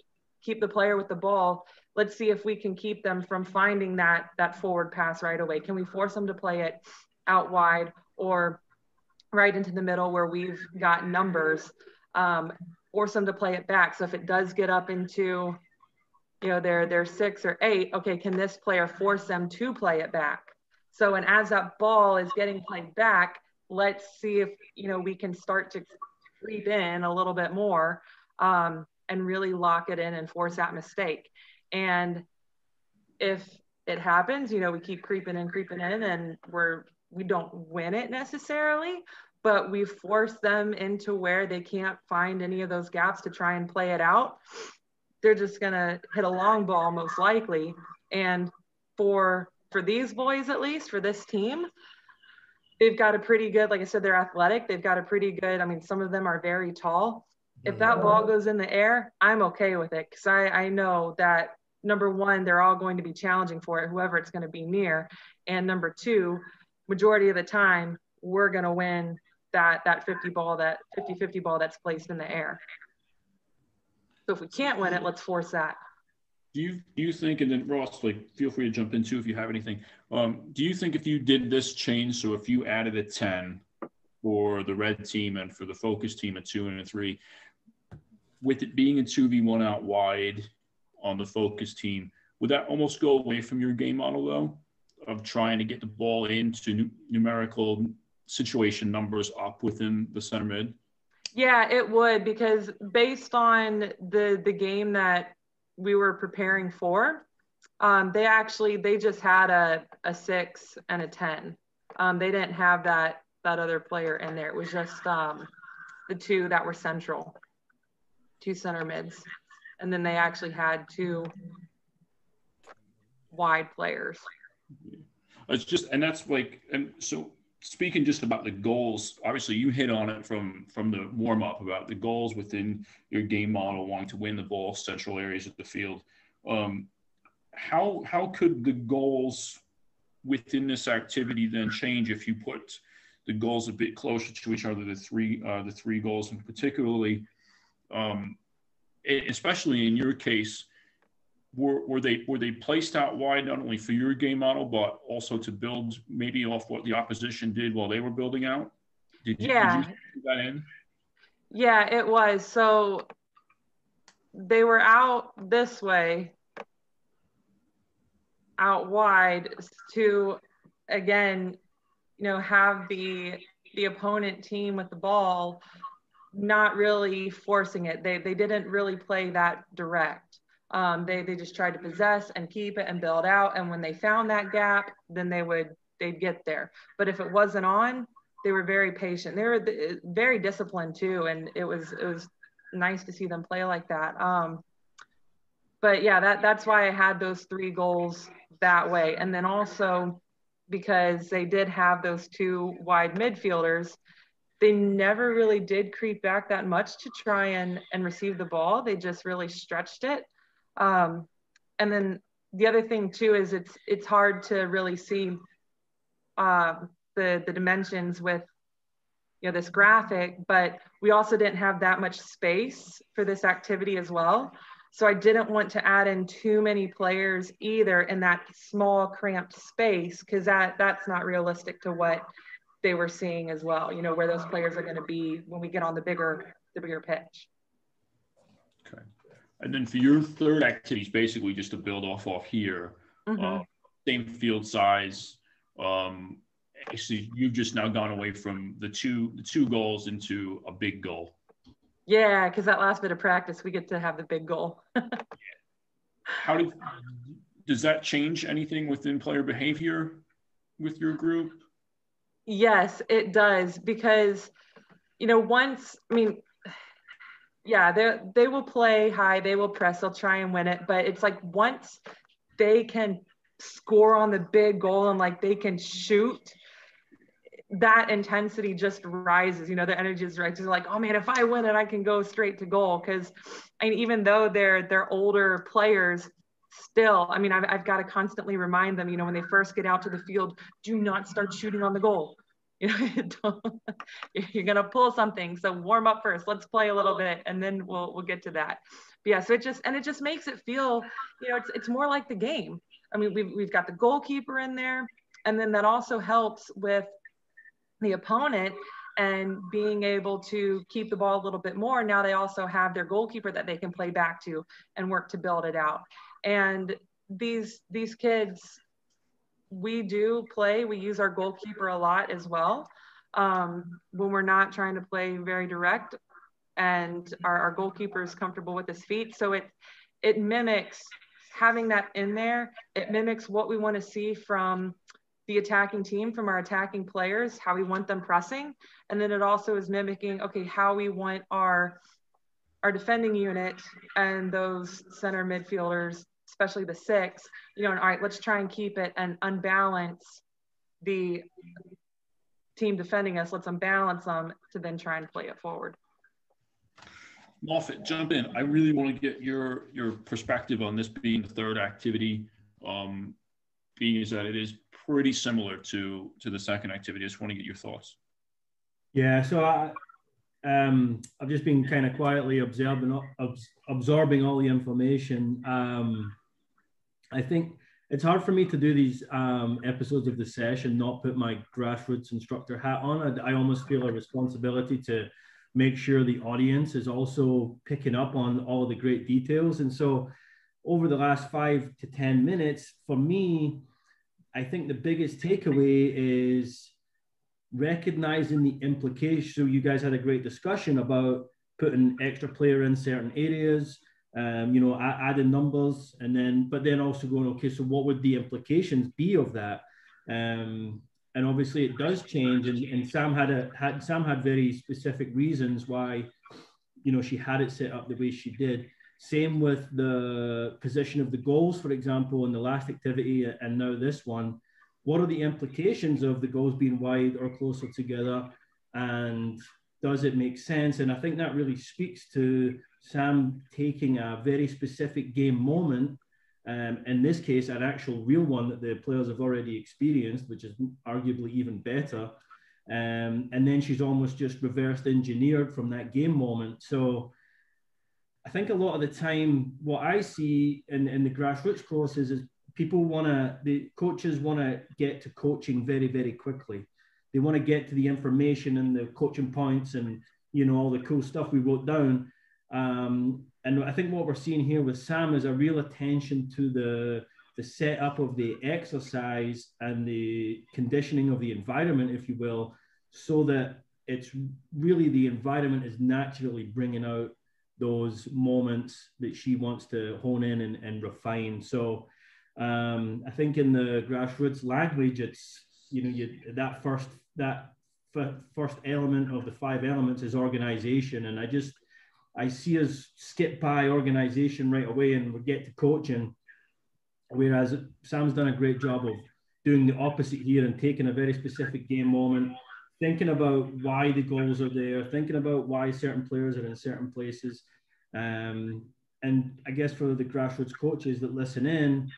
the player with the ball. Let's see if we can keep them from finding that forward pass right away. Can we force them to play it out wide or right into the middle where we've got numbers, force them to play it back. So if it does get up into, they're 6 or 8, okay, can this player force them to play it back? So, and as that ball is getting played back, let's see if, we can start to creep in a little bit more and really lock it in and force that mistake. And if it happens, we keep creeping in and we don't win it necessarily, but we force them into where they can't find any of those gaps to try and play it out. They're just going to hit a long ball most likely. And for these boys, at least for this team, they've got a pretty good, like I said, they're athletic. They've got a pretty good, some of them are very tall. If that ball goes in the air, I'm okay with it. Cause I know that number one, they're all going to be challenging for it, whoever it's going to be near. And number two, majority of the time, we're going to win that 50-50 ball that's placed in the air. So if we can't win it, let's force that. Do you think, and then Ross, feel free to jump in too if you have anything. Do you think if you did this change, so if you added a 10 for the red team and for the focus team a 2 and a 3, with it being a 2v1 out wide on the focus team, would that almost go away from your game model though, of trying to get the ball into numerical situation numbers up within the center mid? Yeah, it would, because based on the game that we were preparing for, they just had a 6 and a 10. They didn't have that other player in there. It was just the 2 that were central, 2 center mids. And then they actually had 2 wide players. It's just, and that's and so speaking just about the goals, obviously you hit on it from the warm up about the goals within your game model, wanting to win the ball, central areas of the field. How could the goals within this activity then change if you put goals a bit closer to each other, the three goals, and particularly, especially in your case, were they placed out wide not only for your game model but also to build maybe off what the opposition did while they were building out? Did you put that in? Yeah, it was. So they were out this way, out wide, to again, have the opponent team with the ball not really forcing it. They didn't really play that direct. They just tried to possess and keep it and build out. And when they found that gap, then they'd get there. But if it wasn't on, they were very patient. They were very disciplined too, and it was nice to see them play like that. But yeah, that's why I had those 3 goals that way. And then also because they did have those 2 wide midfielders, they never really did creep back that much to try and receive the ball. They just really stretched it. And then the other thing too is it's hard to really see the dimensions with this graphic, but we also didn't have that much space for this activity as well. So I didn't want to add in too many players either in that small cramped space, because that's not realistic to what they were seeing as well, where those players are going to be when we get on the bigger pitch. Okay. And then for your third activity, basically just to build off here, same field size. Actually, you've just now gone away from the two goals into a big goal. Yeah, because that last bit of practice, we get to have the big goal. Does that change anything within player behavior with your group? Yes, it does, because they will play high, they will press, they'll try and win it, but it's like once they can score on the big goal and like they can shoot, that intensity just rises. The energy is right. They're like, oh man, if I win it, I can go straight to goal. Because even though they're older players, still, I've got to constantly remind them, when they first get out to the field, do not start shooting on the goal. You're gonna pull something. So warm up first. Let's play a little bit, and then we'll get to that. But yeah, so it just makes it feel, it's more like the game. We've got the goalkeeper in there, and then that also helps with the opponent and being able to keep the ball a little bit more. Now they also have their goalkeeper that they can play back to and work to build it out. And these kids, we use our goalkeeper a lot as well, when we're not trying to play very direct, and our goalkeeper is comfortable with his feet. So it mimics, having that in there, it mimics what we want to see from the attacking team, from our attacking players, how we want them pressing. And then it also is mimicking, okay, how we want our defending unit and those center midfielders, especially the 6, and all right, let's try and keep it and unbalance the team defending us. Let's unbalance them to then try and play it forward. Moffat, jump in. I really want to get your perspective on this being the third activity, being as that it is pretty similar to the second activity. I just want to get your thoughts. Yeah, so I've just been kind of quietly absorbing all the information. I think it's hard for me to do these episodes of the Sesh and not put my grassroots instructor hat on. I almost feel a responsibility to make sure the audience is also picking up on all of the great details. And so over the last 5 to 10 minutes, for me, I think the biggest takeaway is recognizing the implications. So you guys had a great discussion about putting extra player in certain areas, adding numbers, but then also going, okay, so what would the implications be of that? And obviously it does change. And Sam had very specific reasons why, she had it set up the way she did. Same with the position of the goals, for example, in the last activity and now this one. What are the implications of the goals being wide or closer together? And does it make sense? And I think that really speaks to Sam taking a very specific game moment, in this case, an actual real one that the players have already experienced, which is arguably even better, And then she's almost just reversed engineered from that game moment. So I think a lot of the time, what I see in the grassroots courses is the coaches want to get to coaching very, very quickly. They want to get to the information and the coaching points and, all the cool stuff we wrote down. And I think what we're seeing here with Sam is a real attention to the setup of the exercise and the conditioning of the environment, if you will, so that it's really the environment is naturally bringing out those moments that she wants to hone in and refine. So I think in the grassroots language, it's, that first element of the 5 elements is organization. And I see us skip by organization right away and we get to coaching. Whereas Sam's done a great job of doing the opposite here and taking a very specific game moment, thinking about why the goals are there, thinking about why certain players are in certain places. And I guess for the grassroots coaches that listen in,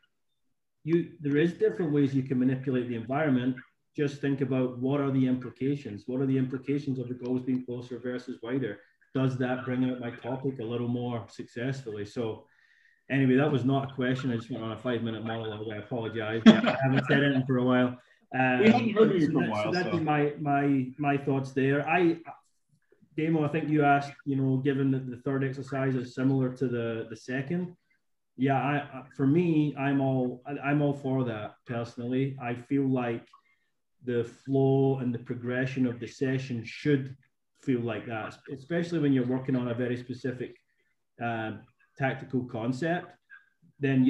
there is different ways you can manipulate the environment. Just think about what are the implications? What are the implications of the goals being closer versus wider? Does that bring out my topic a little more successfully? So anyway, that was not a question. I just went on a 5-minute monologue. I apologize. I haven't said anything for a while. We haven't heard you for a while. So that'd be my thoughts there. Damo, I think you asked, given that the third exercise is similar to the second. Yeah, for me, I'm all for that personally. I feel like the flow and the progression of the session should feel like that, especially when you're working on a very specific tactical concept. Then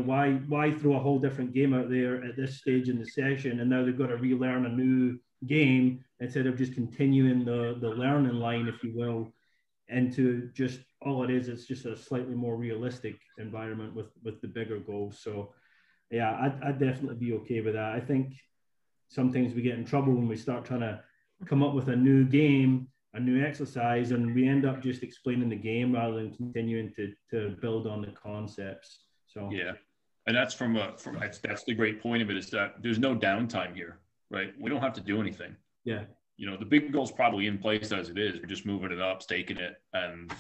why throw a whole different game out there at this stage in the session, and now they've got to relearn a new game instead of just continuing the learning line, if you will, into just all it is. It's just a slightly more realistic environment with the bigger goals. So yeah, I'd definitely be okay with that. I think sometimes we get in trouble when we start trying to come up with a new game, a new exercise, and we end up just explaining the game rather than continuing to build on the concepts. So yeah, and that's that's the great point of it, is that there's no downtime here, right? We don't have to do anything. Yeah. The big goal's probably in place as it is. We're just moving it up, staking it, and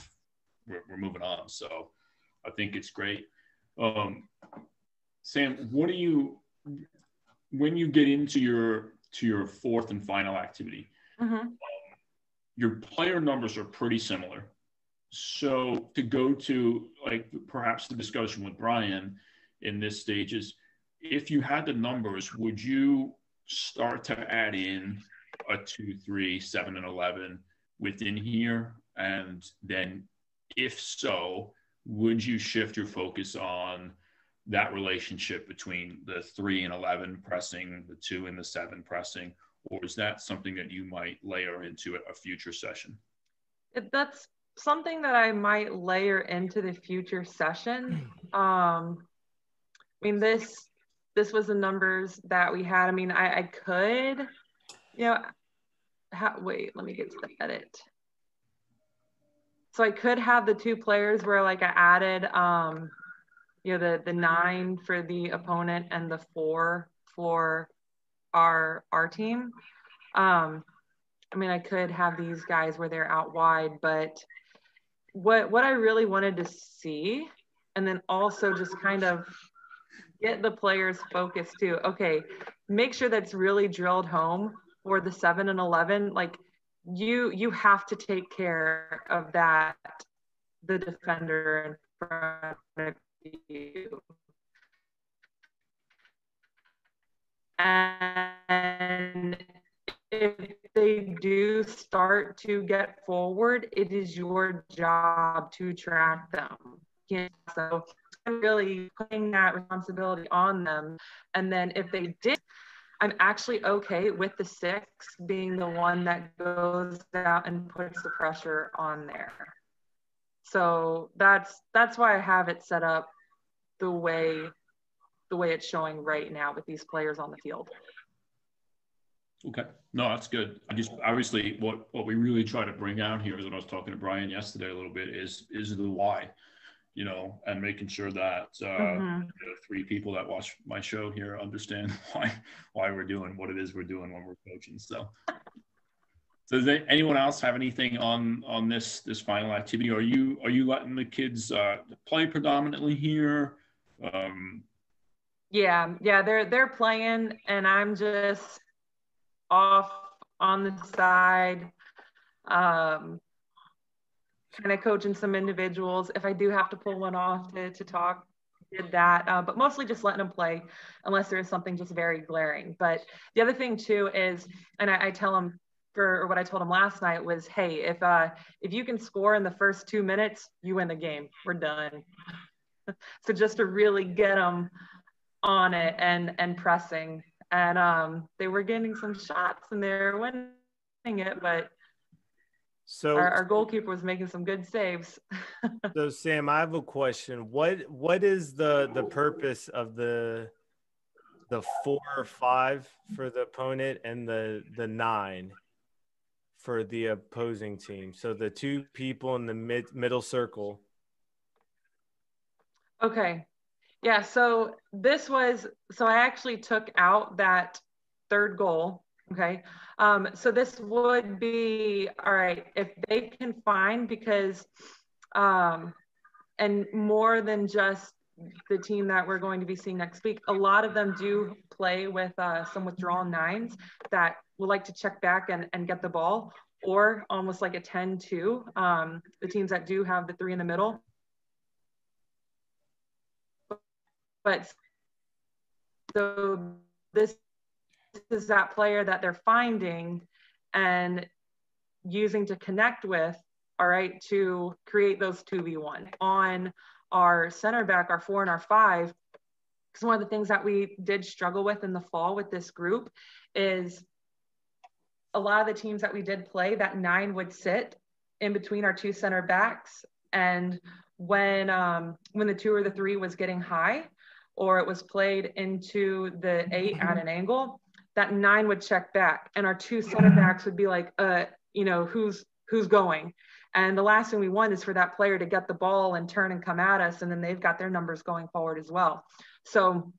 we're moving on. So I think it's great. Sam, when you get into your fourth and final activity, your player numbers are pretty similar. So to go to perhaps the discussion with Brian in this stage is, if you had the numbers, would you start to add in a 2, 3, 7, and 11 within here? And then if so, would you shift your focus on that relationship between the 3 and 11 pressing, the 2 and the 7 pressing, or is that something that you might layer into a future session? That's something that I might layer into the future session. I mean, this was the numbers that we had. I mean, I could, wait, let me get to the edit. So I could have the 2 players where I added, the 9 for the opponent and the 4 for our team. I mean, I could have these guys where they're out wide, but what I really wanted to see, and then also just kind of get the players focused too. Okay, make sure that's really drilled home for the 7 and 11. You have to take care of that, the defender in front of you. And if they do start to get forward, it is your job to track them. So really putting that responsibility on them. And then if they did, I'm actually okay with the 6 being the one that goes out and puts the pressure on there. So that's why I have it set up the way it's showing right now with these players on the field. Okay, no, that's good. Obviously what we really try to bring out here is what I was talking to Brian yesterday a little bit is the why, and making sure that the 3 people that watch my show here understand why we're doing what it is we're doing when we're coaching. So So does anyone else have anything on this final activity? Are you letting the kids play predominantly here? Yeah, they're playing, and I'm just off on the side, kind of coaching some individuals. If I do have to pull one off to talk, did that, but mostly just letting them play unless there is something just very glaring. But the other thing too is, and I tell them, or what I told them last night was, hey, if you can score in the first 2 minutes, you win the game. We're done. So just to really get them on it and pressing, and they were getting some shots and they're winning it, but so our goalkeeper was making some good saves. So Sam, I have a question. What is the purpose of the 4 or 5 for the opponent and the 9 for the opposing team? So the 2 people in the middle circle. Okay. Yeah, so I actually took out that third goal. Okay. So this would be, all right, if they can find, because and more than just the team that we're going to be seeing next week, a lot of them do play with some withdrawal 9s that would like to check back and get the ball, or almost like a 10-2, the teams that do have the 3 in the middle. But so this is that player that they're finding and using to connect with, all right, to create those 2v1 on our center back, our 4 and our 5. Because one of the things that we did struggle with in the fall with this group is a lot of the teams that we did play, that 9 would sit in between our 2 center backs, and when the 2 or the 3 was getting high, or it was played into the 8 at an angle, that 9 would check back, and our 2 center backs would be like, who's going? And the last thing we want is for that player to get the ball and turn and come at us, and then they've got their numbers going forward as well. So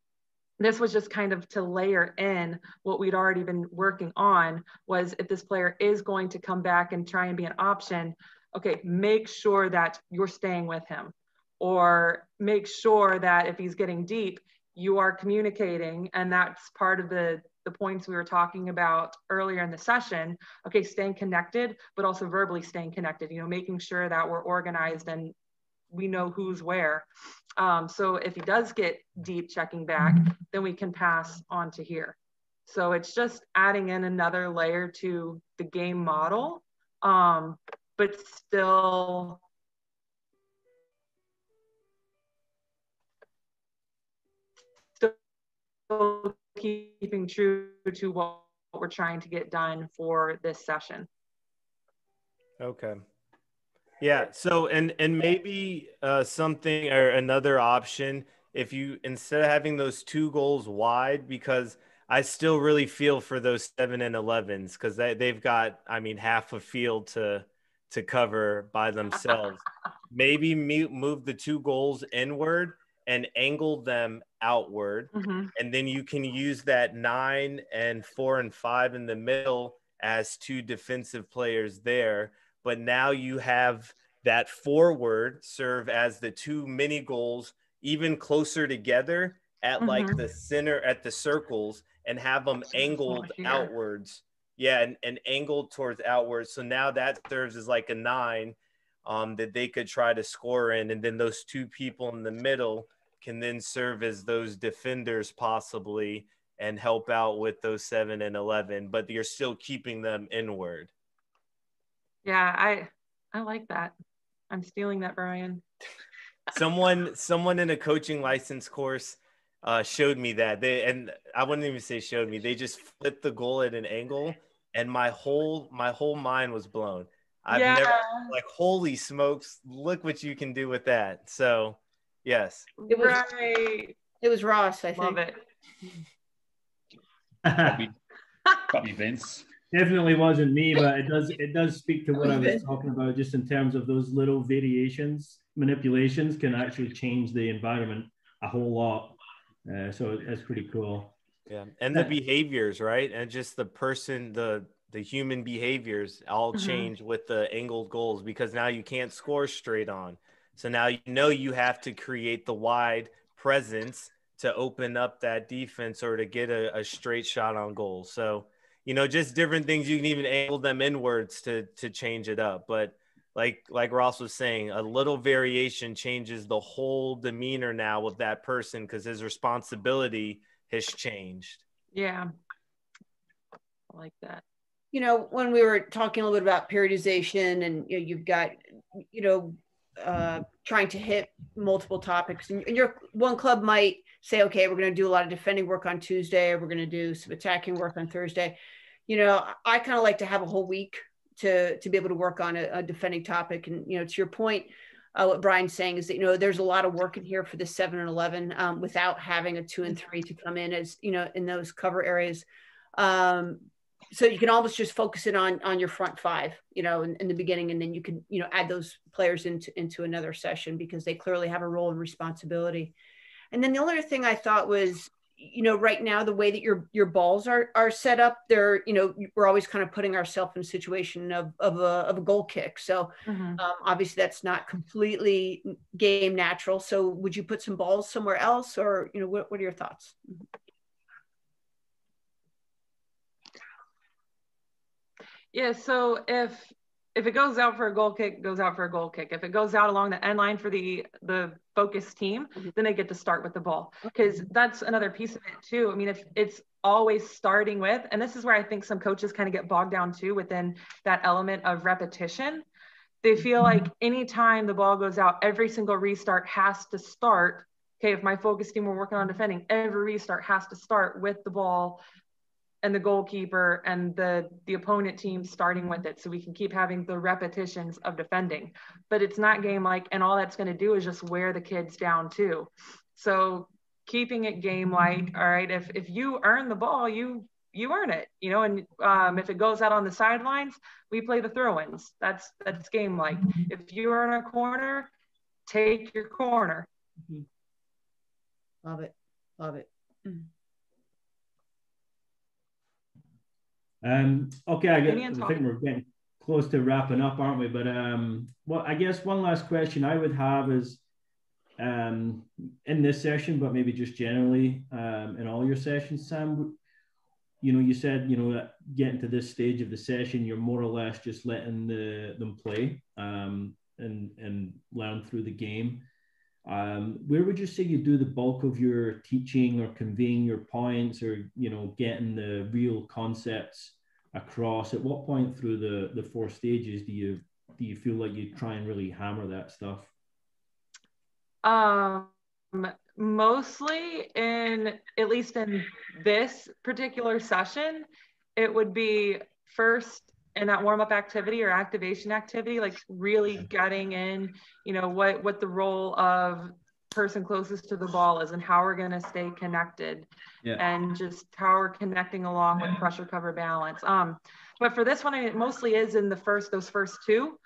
this was just kind of to layer in what we'd already been working on, was if this player is going to come back and try and be an option, okay, make sure that you're staying with him, or make sure that if he's getting deep, you are communicating. And that's part of the points we were talking about earlier in the session. Okay, staying connected, but also verbally staying connected, making sure that we're organized and we know who's where. So if he does get deep checking back, then we can pass on to here. So it's just adding in another layer to the game model, but still keeping true to what we're trying to get done for this session. Okay. Yeah. So, and maybe something or another option, if you, instead of having those 2 goals wide, because I still really feel for those 7 and 11s, because they've got, half a field to cover by themselves. Maybe move the 2 goals inward and angle them outward. Mm-hmm. And then you can use that 9 and 4 and 5 in the middle as 2 defensive players there. But now you have that forward serve as the 2 mini goals, even closer together at like the center, at the circles, and have them angled outwards. Yeah, and angled towards outwards. So now that serves as like a 9 that they could try to score in. And then those 2 people in the middle can then serve as those defenders possibly and help out with those 7 and 11, but you're still keeping them inward. Yeah, I like that. I'm stealing that, Brian. Someone in a coaching license course showed me that. And I wouldn't even say showed me. They just flipped the goal at an angle, and my whole mind was blown. I've never, like, holy smokes, look what you can do with that. So, yes. It was Ross, I think. Love it. Probably Vince. Definitely wasn't me, but it does speak to what I was talking about, just in terms of those little variations. Manipulations can actually change the environment a whole lot. So it's pretty cool. Yeah, and the behaviors, right? And just the person, the the human behaviors all change with the angled goals, because now you can't score straight on. So now you know you have to create the wide presence to open up that defense or to get a straight shot on goal. So, you know, just different things. You can even angle them inwards to change it up. But like Ross was saying, a little variation changes the whole demeanor now of that person, because his responsibility has changed. Yeah, I like that. You know, when we were talking a little bit about periodization, and you know, you've got, you know, trying to hit multiple topics, and your one club might say, okay, we're going to do a lot of defending work on Tuesday, or we're going to do some attacking work on Thursday. You know, I kind of like to have a whole week to be able to work on a defending topic. And, you know, to your point, what Brian's saying is that, you know, there's a lot of work in here for the 7 and 11 without having a 2 and 3 to come in as, you know, in those cover areas. So you can almost just focus it on your front 5, you know, in the beginning, and then you can, you know, add those players into another session, because they clearly have a role and responsibility. And then the other thing I thought was, you know, right now, the way that your balls are set up, they're, you know, we're always kind of putting ourselves in a situation of a goal kick. So obviously that's not completely game natural. So would you put some balls somewhere else, or, you know, what are your thoughts? Yeah, so if it goes out for a goal kick, it goes out for a goal kick. If it goes out along the end line for the focus team, then they get to start with the ball, because that's another piece of it too. I mean, if it's always starting with, and this is where I think some coaches kind of get bogged down too within that element of repetition. They feel like anytime the ball goes out, every single restart has to start. Okay, if my focus team were working on defending, every restart has to start with the ball and the goalkeeper and the opponent team starting with it, so we can keep having the repetitions of defending. But it's not game like, and all that's going to do is just wear the kids down too. So keeping it game like, all right, if you earn the ball, you earn it, you know, and if it goes out on the sidelines, we play the throw-ins. That's game like. If you earn a corner, take your corner. Love it. Okay, I think we're getting close to wrapping up, aren't we? But well, I guess one last question I would have is, in this session, but maybe just generally in all your sessions, Sam, you know, you said, you know, that getting to this stage of the session, you're more or less just letting them play and learn through the game. Where would you say you do the bulk of your teaching or conveying your points, or, you know, getting the real concepts across? At what point through the 4 stages do you feel like you try and really hammer that stuff? Mostly at least in this particular session, it would be first in that warm-up activity or activation activity, like really getting in, you know, what the role of person closest to the ball is and how we're going to stay connected, and just how we're connecting along with pressure, cover, balance. But for this one, it mostly is in those first 2.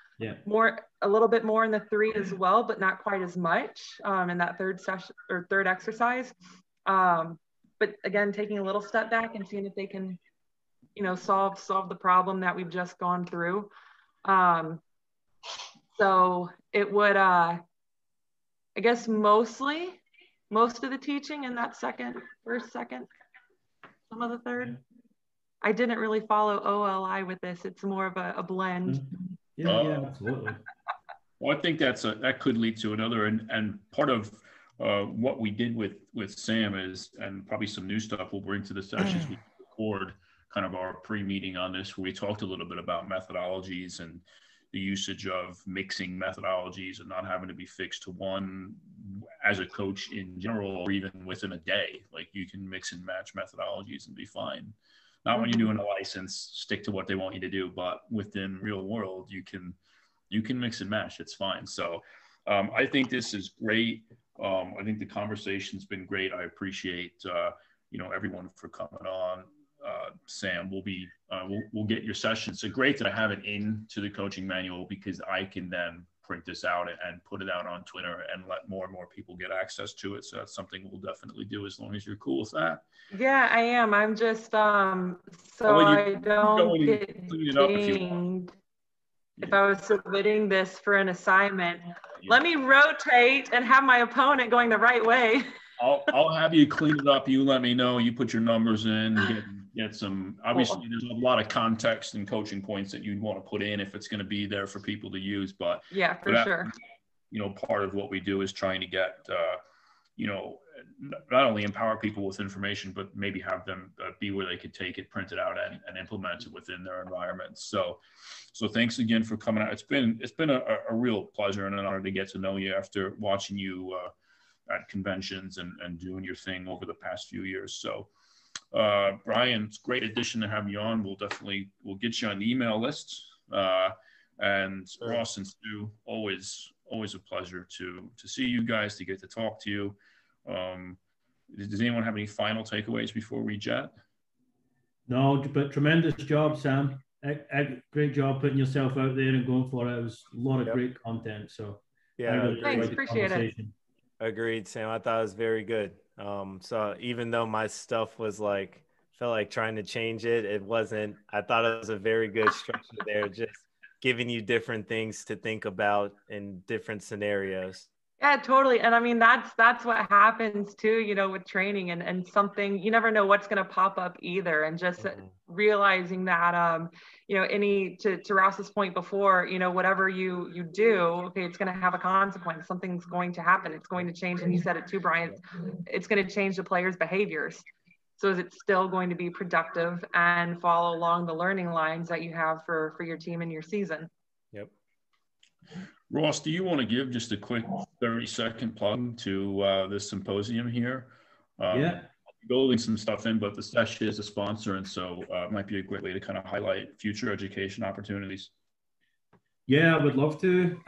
A little bit more in the 3 as well, but not quite as much in that third session or third exercise. But again, taking a little step back and seeing if they can, you know, solve the problem that we've just gone through. So it would, I guess most of the teaching in that first, second, some of the third. I didn't really follow OLI with this. It's more of a blend. Yeah, absolutely. Well, I think that could lead to another, and part of what we did with Sam is, and probably some new stuff we'll bring to the sessions we record, kind of our pre-meeting on this, where we talked a little bit about methodologies and the usage of mixing methodologies and not having to be fixed to one as a coach in general, or even within a day. Like, you can mix and match methodologies and be fine. Not when you're doing a license, stick to what they want you to do, but within real world, you can mix and match. It's fine. So I think this is great. I think the conversation's been great. I appreciate, you know, everyone for coming on. Sam, we'll get your sessions. So great that I have it into the coaching manual, because I can then print this out and put it out on Twitter and let more and more people get access to it. So that's something we'll definitely do, as long as you're cool with that. Yeah, I am. I'm just I don't get dinged if I was submitting this for an assignment. Let me rotate and have my opponent going the right way. I'll have you clean it up. You let me know. You put your numbers in. Get some. Obviously, there's a lot of context and coaching points that you'd want to put in if it's going to be there for people to use. But yeah, for sure. Part of what we do is trying to get, not only empower people with information, but maybe have them be where they could take it, print it out, and implement it within their environment. So thanks again for coming out. It's been a real pleasure and an honor to get to know you after watching you at conventions and doing your thing over the past few years. So Brian, it's a great addition to have you on. We'll get you on the email list. And sure. Ross and Stu, always a pleasure to see you guys, to get to talk to you. Does anyone have any final takeaways before we jet? No, but tremendous job, Sam. Great job putting yourself out there and going for it. It was a lot of great content. So yeah, really thanks, appreciate it. Agreed, Sam. I thought it was very good. So even though my stuff was felt like trying to change it, it wasn't. I thought it was a very good structure there, just giving you different things to think about in different scenarios. Yeah, totally. And I mean, that's what happens too, with training and something, you never know what's going to pop up either. And just realizing that, to Ross's point before, whatever you do, okay, it's going to have a consequence. Something's going to happen. It's going to change. And you said it too, Brian, it's going to change the players' behaviors. So is it still going to be productive and follow along the learning lines that you have for your team and your season? Yep. Ross, do you want to give just a quick 30-second plug to this symposium here? Yeah. Building some stuff in, but the Sesh is a sponsor, and so it might be a great way to kind of highlight future education opportunities. Yeah, I would love to.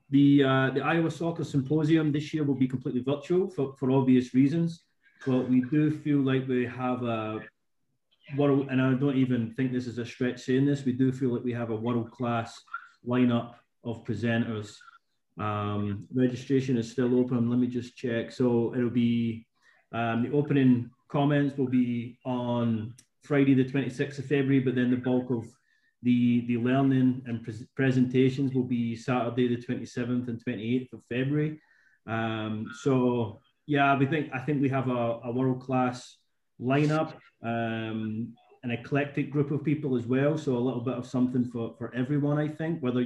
The Iowa Soccer Symposium this year will be completely virtual for obvious reasons, but we do feel like we have a world, and I don't even think this is a stretch saying this, we do feel like we have a world-class lineup of presenters. Registration is still open. Let me just check. So it'll be the opening comments will be on Friday the 26th of February, but then the bulk of the learning and presentations will be Saturday the 27th and 28th of February. So yeah, I think we have a world-class lineup, an eclectic group of people as well. So a little bit of something for everyone, I think, whether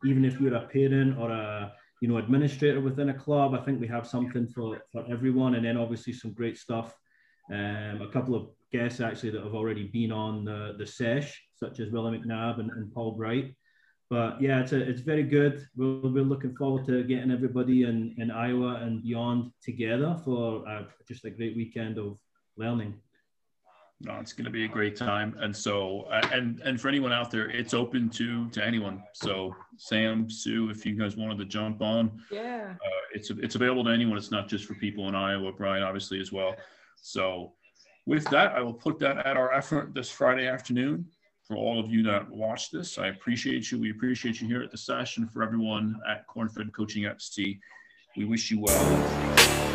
even if you're a parent or a administrator within a club, I think we have something for everyone. And then obviously some great stuff. A couple of guests actually that have already been on the Sesh, such as Willie McNabb and Paul Bright. But yeah, it's very good. We're looking forward to getting everybody in Iowa and beyond together for just a great weekend of learning. No, it's going to be a great time. And so, and for anyone out there, it's open to anyone. So Sam, Sue, if you guys wanted to jump on, yeah, it's available to anyone. It's not just for people in Iowa, Brian, obviously as well. So with that, I will put that at our effort this Friday afternoon. For all of you that watch this, I appreciate you. We appreciate you here at the session. For everyone at Cornfed Coaching FC, we wish you well.